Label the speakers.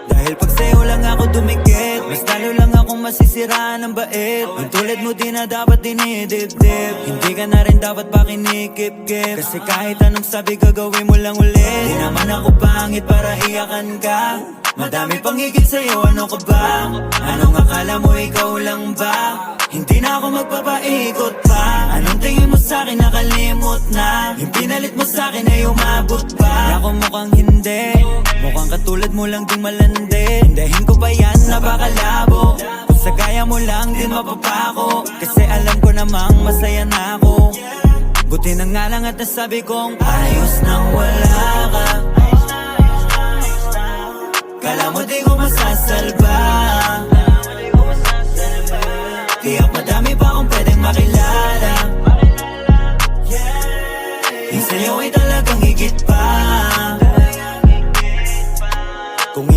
Speaker 1: Dahil pag sa'yo lang ako dumikit, mas lalo lang akong masisiraan ng bait. Ang tulad mo di na dapat dinidibdib, hindi ka na rin dapat pa kinikip-kip. Kasi kahit anong sabi gagawin mo lang ulit. Di naman ako pangit para iyakan ka. Madami pang higit sa'yo, ano ka ba? Anong akala mo ikaw lang ba? Hindi na ako magpapaikot pa. Anong tingin mo sa'kin nakalimot na? Yung pinalit mo sa'kin ay umabot pa. Ako mukhang hindi, mukhang katulad mo lang ding malandi. Hindahin ko pa yan, napakalabo. Kung sa gaya mo lang din mapapako, kasi alam ko namang masaya na ako. Buti na nga lang at nasabi kong ayos nang wala ka. Kala mo di ko masasalba.